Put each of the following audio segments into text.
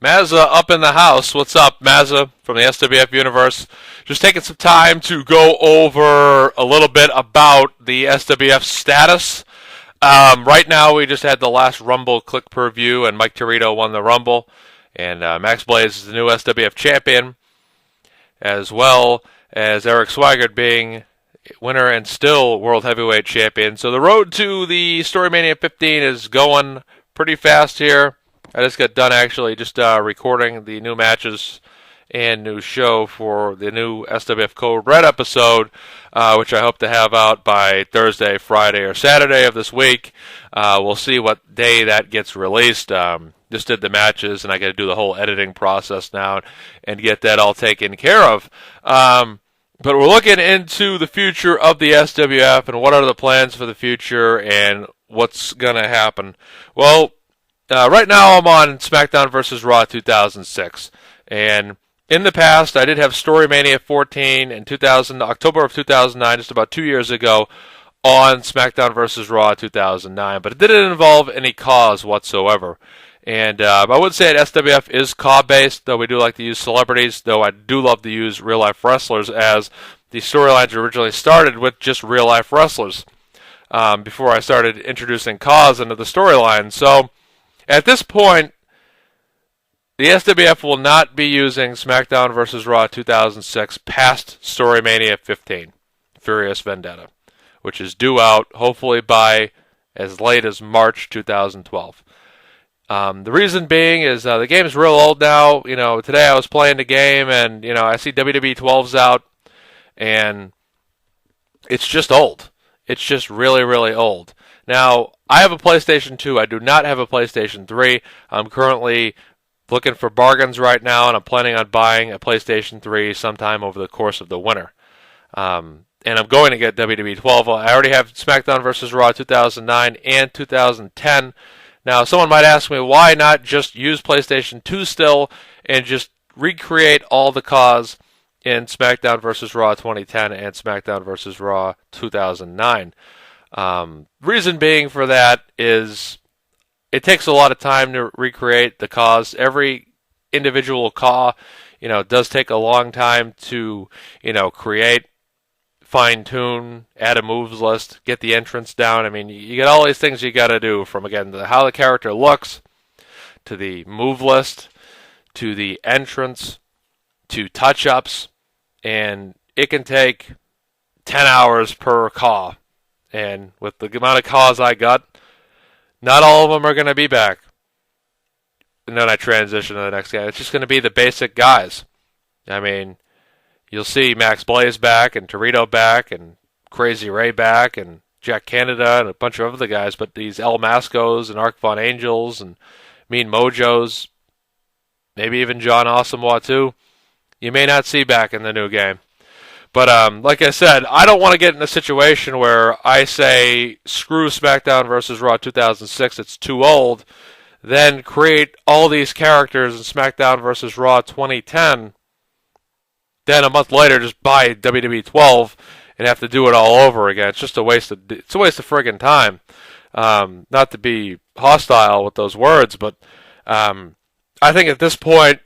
Mazza up in the house. What's up, Mazza from the SWF universe? Just taking some time to go over a little bit about the SWF status. Right now, we just had the last Rumble click per view, and Mike Torito won the Rumble, and Max Blaze is the new SWF champion, as well as Eric Swigert being winner and still World Heavyweight Champion. So the road to the Storymania 15 is going pretty fast here. I just got done actually just recording the new matches and new show for the new SWF Code Red episode, which I hope to have out by Thursday, Friday, or Saturday of this week. We'll see what day that gets released. Just did the matches, and I got to do the whole editing process now and get that all taken care of. But we're looking into the future of the SWF and what are the plans for the future and what's going to happen. Well, right now I'm on SmackDown vs. Raw 2006. And in the past, I did have Storymania 14 in October of 2009, just about 2 years ago, on SmackDown vs. Raw 2009. But it didn't involve any cause whatsoever. And I would say that SWF is CAW-based, though we do like to use celebrities, though I do love to use real-life wrestlers, as the storylines originally started with just real-life wrestlers before I started introducing CAWs into the storyline. So at this point, the SWF will not be using SmackDown vs. Raw 2006 past Storymania 15, Furious Vendetta, which is due out hopefully by as late as March 2012. The reason being is the game's real old now. You know, today I was playing the game and, you know, I see WWE 12's out and it's just old. It's just really, really old. Now, I have a PlayStation 2. I do not have a PlayStation 3. I'm currently looking for bargains right now, and I'm planning on buying a PlayStation 3 sometime over the course of the winter. And I'm going to get WWE 12. I already have SmackDown vs. Raw 2009 and 2010. Now, someone might ask me, why not just use PlayStation 2 still and just recreate all the CAWs in SmackDown vs. Raw 2010 and SmackDown vs. Raw 2009? Reason being for that is it takes a lot of time to recreate the CAWs. Every individual CAW, you know, does take a long time to, you know, create, fine-tune, add a moves list, get the entrance down. I mean, you got all these things you got to do, from, again, how the character looks, to the move list, to the entrance, to touch-ups, and it can take 10 hours per CAW. And with the amount of CAWs I got, not all of them are going to be back. And then I transition to the next guy. It's just going to be the basic guys. I mean, you'll see Max Blaze back, and Torito back, and Crazy Ray back, and Jack Canada, and a bunch of other guys. But these El Mascos, and Arc Von Angels, and Mean Mojos, maybe even John Asamoah too, you may not see back in the new game. But like I said, I don't want to get in a situation where I say, screw SmackDown vs. Raw 2006, it's too old, then create all these characters in SmackDown vs. Raw 2010, then a month later just buy WWE 12 and have to do it all over again. It's just a waste of friggin' time. Not to be hostile with those words, but I think at this point,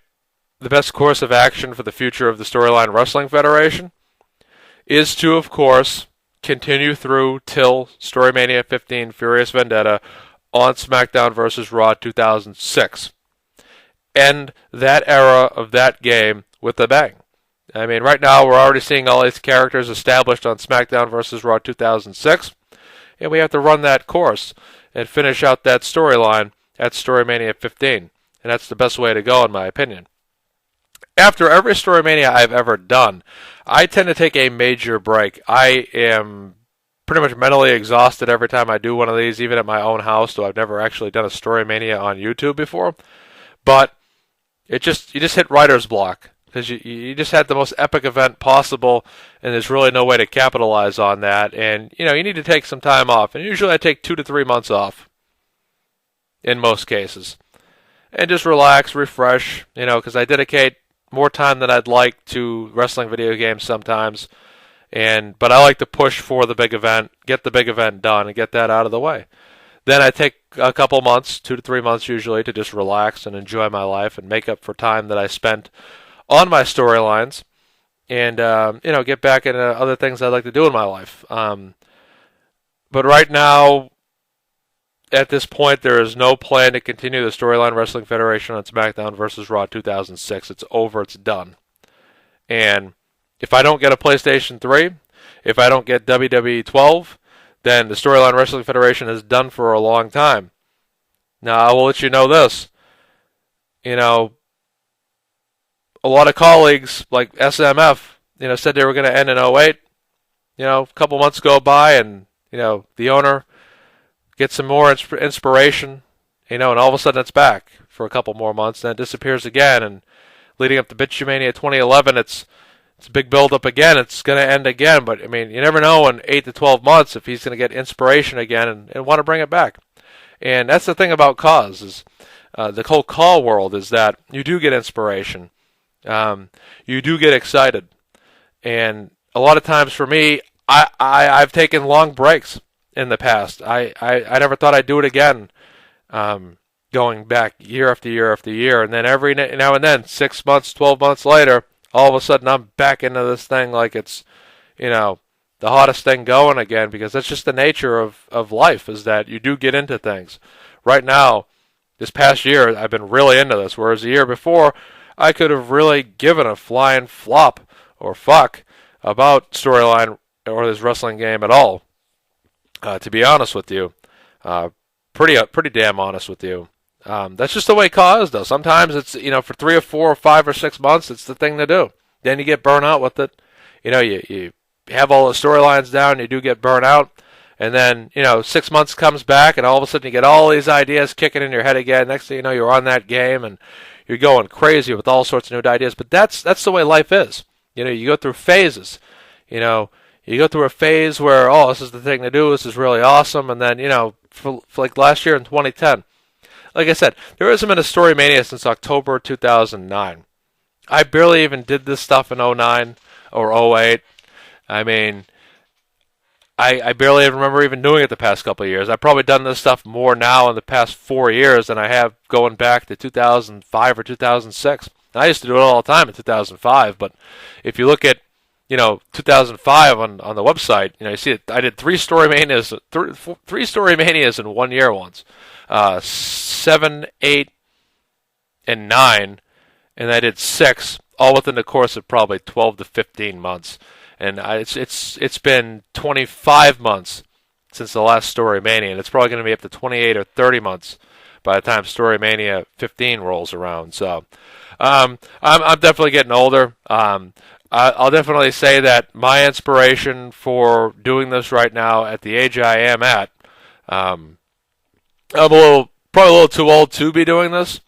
the best course of action for the future of the Storyline Wrestling Federation is to, of course, continue through till Storymania 15 Furious Vendetta on SmackDown vs. Raw 2006. End that era of that game with a bang. I mean, right now we're already seeing all these characters established on SmackDown vs. Raw 2006, and we have to run that course and finish out that storyline at Storymania 15. And that's the best way to go, in my opinion. After every Storymania I've ever done, I tend to take a major break. I am pretty much mentally exhausted every time I do one of these, even at my own house, though I've never actually done a Storymania on YouTube before. But you just hit writer's block, because you just had the most epic event possible, and there's really no way to capitalize on that. And, you know, you need to take some time off. And usually I take 2 to 3 months off, in most cases. And just relax, refresh, you know, because I dedicate more time than I'd like to wrestling video games sometimes. But I like to push for the big event, get the big event done, and get that out of the way. Then I take a couple months, 2 to 3 months usually, to just relax and enjoy my life and make up for time that I spent on my storylines, and get back into other things I'd like to do in my life. But right now, at this point, there is no plan to continue the Storyline Wrestling Federation on SmackDown versus Raw 2006. It's over. It's done. And if I don't get a PlayStation 3, if I don't get WWE 12, then the Storyline Wrestling Federation is done for a long time. Now, I will let you know this. A lot of colleagues, like SMF, said they were going to end in '08. A couple months go by, and, the owner gets some more inspiration, and all of a sudden it's back for a couple more months, then it disappears again, and leading up to Bitchamania 2011, it's a big build-up again. It's going to end again, but, you never know in 8 to 12 months if he's going to get inspiration again and want to bring it back. And that's the thing about Cause, is the whole call world is that you do get inspiration. You do get excited. And a lot of times for me, I've taken long breaks in the past. I never thought I'd do it again, going back year after year after year. And then every now and then, 6 months, 12 months later, all of a sudden I'm back into this thing like it's, the hottest thing going again, because that's just the nature of life, is that you do get into things. Right now, this past year, I've been really into this, whereas the year before, I could have really given a flying flop or fuck about storyline or this wrestling game at all. To be honest with you, pretty damn honest with you. That's just the way Cause does. Sometimes it's, for 3 or 4 or 5 or 6 months, it's the thing to do. Then you get burnt out with it. You have all the storylines down, you do get burnt out. And then, 6 months comes back, and all of a sudden you get all these ideas kicking in your head again. Next thing you know, you're on that game, and you're going crazy with all sorts of new ideas. But that's the way life is. You go through phases. You go through a phase where, this is the thing to do, this is really awesome. And then, for like last year in 2010, like I said, there hasn't been a Story Mania since October 2009. I barely even did this stuff in '09 or '08. I barely even remember even doing it the past couple of years. I've probably done this stuff more now in the past 4 years than I have going back to 2005 or 2006. I used to do it all the time in 2005, but if you look at 2005 on the website, you see it. I did three Story Manias in 1 year once, 7, 8, and 9, and I did 6, all within the course of probably 12 to 15 months. And it's been 25 months since the last Story Mania, and it's probably going to be up to 28 or 30 months by the time Story Mania 15 rolls around. So I'm definitely getting older. I'll definitely say that my inspiration for doing this right now at the age I am at, I'm probably a little too old to be doing this.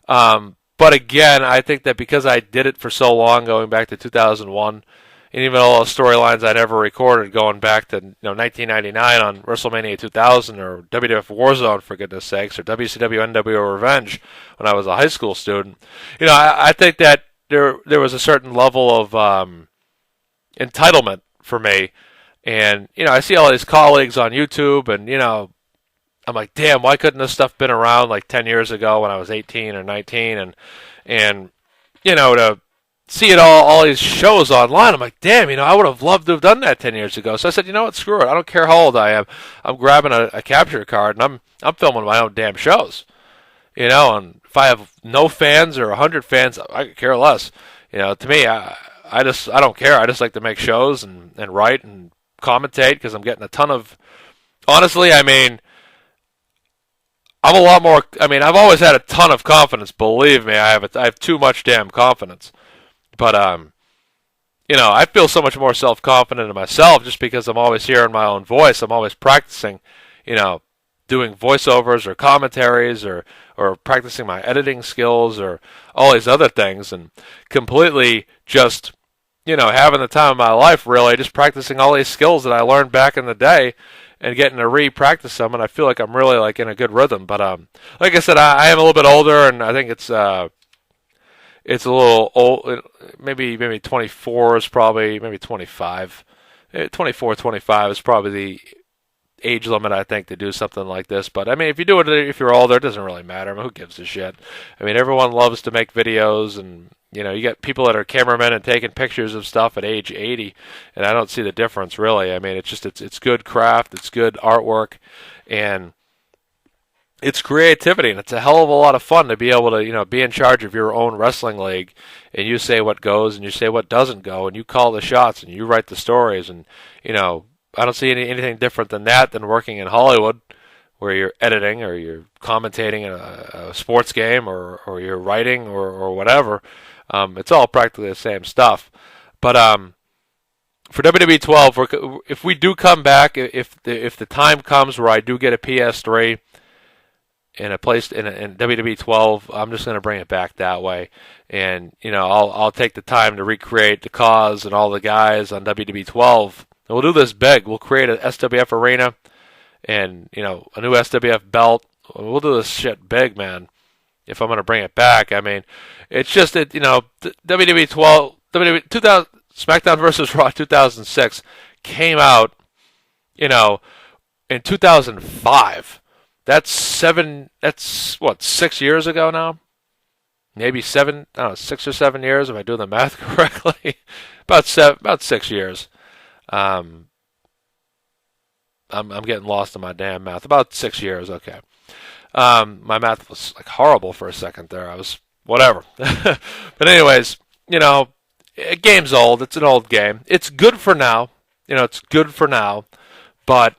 But again, I think that because I did it for so long, going back to 2001, and even all the storylines I never recorded going back to 1999 on WrestleMania 2000 or WWF Warzone, for goodness sakes, or WCW NWO Revenge when I was a high school student. I think that there was a certain level of entitlement for me. And, I see all these colleagues on YouTube, and, I'm like, damn, why couldn't this stuff been around like 10 years ago when I was 18 or 19? And to see it all these shows online, I'm like, damn, I would have loved to have done that 10 years ago. So I said, you know what, screw it. I don't care how old I am. I'm grabbing a capture card, and I'm filming my own damn shows. And if I have no fans or 100 fans, I could care less. To me, I don't care. I just like to make shows and write and commentate, because I'm getting a ton of, honestly, I'm a lot more, I've always had a ton of confidence. Believe me, I have too much damn confidence. But, I feel so much more self-confident in myself just because I'm always hearing my own voice. I'm always practicing, doing voiceovers or commentaries or practicing my editing skills or all these other things, and completely just, having the time of my life, really, just practicing all these skills that I learned back in the day and getting to re-practice them, and I feel like I'm really like in a good rhythm. But like I said, I am a little bit older, and I think it's a little old. Maybe 24 is probably, maybe 25. 24, 25 is probably age limit, I think, to do something like this. But I mean, if you do it, if you're older, it doesn't really matter. I mean, who gives a shit? I mean, everyone loves to make videos, and you get people that are cameramen and taking pictures of stuff at age 80, and I don't see the difference really. I mean, it's good craft, it's good artwork, and it's creativity, and it's a hell of a lot of fun to be able to, be in charge of your own wrestling league, and you say what goes and you say what doesn't go, and you call the shots and you write the stories, and I don't see anything different than that than working in Hollywood, where you're editing or you're commentating a sports game or you're writing or whatever. It's all practically the same stuff. But for WWE 12, if we do come back, if the time comes where I do get a PS3 in WWE 12, I'm just going to bring it back that way, and I'll take the time to recreate the cause and all the guys on WWE 12. And we'll do this big. We'll create an SWF arena and a new SWF belt. We'll do this shit big, man. If I'm going to bring it back, I mean, it's just that WWE 12, WWE 2000, SmackDown vs. Raw 2006 came out, in 2005. That's what, 6 years ago now? Maybe 7, I don't know, 6 or 7 years if I do the math correctly. about 6 years. I'm getting lost in my damn math. About 6 years, okay. My math was like horrible for a second there. I was whatever. But anyways, a game's old. It's an old game. It's good for now. It's good for now. But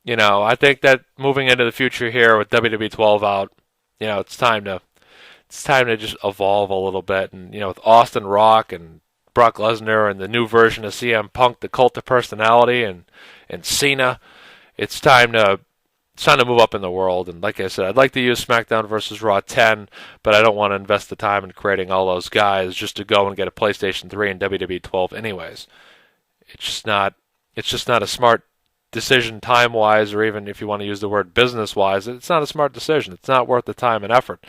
I think that moving into the future here with WWE 12 out, it's time to just evolve a little bit. And with Austin Rock and Brock Lesnar and the new version of CM Punk, the Cult of Personality, and Cena, it's time to move up in the world. And like I said, I'd like to use SmackDown vs. Raw 10, but I don't want to invest the time in creating all those guys just to go and get a PlayStation 3 and WWE 12 anyways. It's just not a smart decision time-wise, or even if you want to use the word business-wise. It's not a smart decision. It's not worth the time and effort.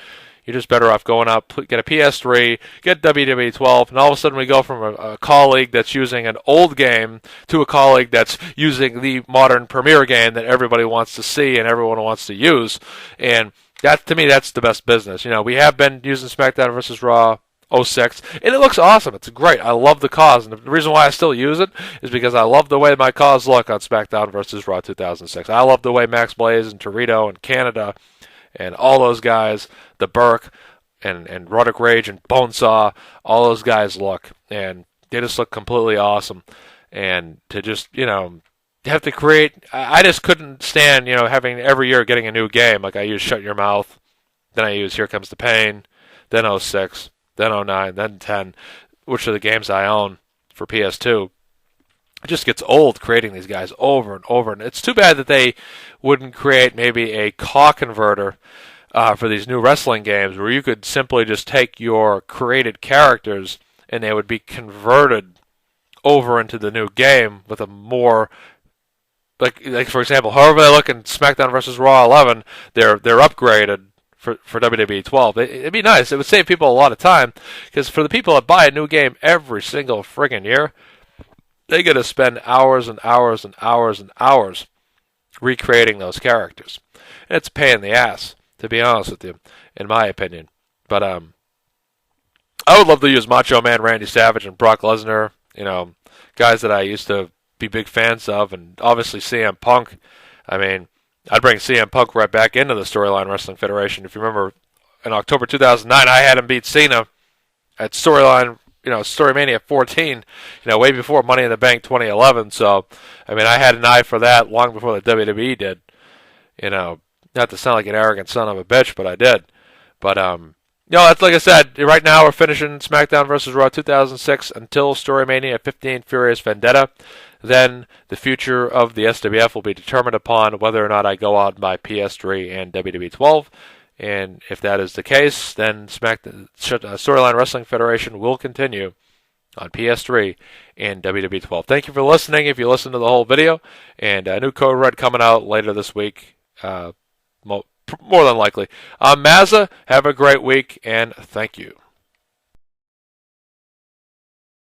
You're just better off going out, get a PS3, get WWE 12, and all of a sudden we go from a colleague that's using an old game to a colleague that's using the modern premier game that everybody wants to see and everyone wants to use. And that, to me, that's the best business. We have been using SmackDown vs. Raw 06, and it looks awesome. It's great. I love the cause, and the reason why I still use it is because I love the way my cause look on SmackDown vs. Raw 2006. I love the way Max Blaze and Torito and Canada and all those guys, the Burke and Roderick Rage and Bonesaw, all those guys look, and they just look completely awesome. And to just, have to create, I just couldn't stand, having every year getting a new game. Like I use Shut Your Mouth, then I use Here Comes the Pain, then 06, then 09, then 10, which are the games I own for PS2. It just gets old creating these guys over and over, and it's too bad that they wouldn't create maybe a CAW converter for these new wrestling games where you could simply just take your created characters and they would be converted over into the new game with a more, like for example, however they look in SmackDown vs. Raw 11, they're upgraded for WWE 12. It'd be nice. It would save people a lot of time, because for the people that buy a new game every single friggin' year, they got to spend hours and hours and hours and hours recreating those characters. And it's a pain in the ass, to be honest with you, in my opinion. But I would love to use Macho Man Randy Savage and Brock Lesnar, guys that I used to be big fans of, and obviously CM Punk. I mean, I'd bring CM Punk right back into the Storyline Wrestling Federation. If you remember, in October 2009, I had him beat Cena at Storymania 14, way before Money in the Bank 2011. So, I mean, I had an eye for that long before the WWE did. Not to sound like an arrogant son of a bitch, but I did. But, that's like I said, right now we're finishing SmackDown vs. Raw 2006 until Storymania 15 Furious Vendetta. Then the future of the SWF will be determined upon whether or not I go out and buy PS3 and WWE 12. And if that is the case, then Storyline Wrestling Federation will continue on PS3 and WWE 12. Thank you for listening, if you listened to the whole video. And a new Code Red coming out later this week, more than likely. I'm Mazza. Have a great week, and thank you.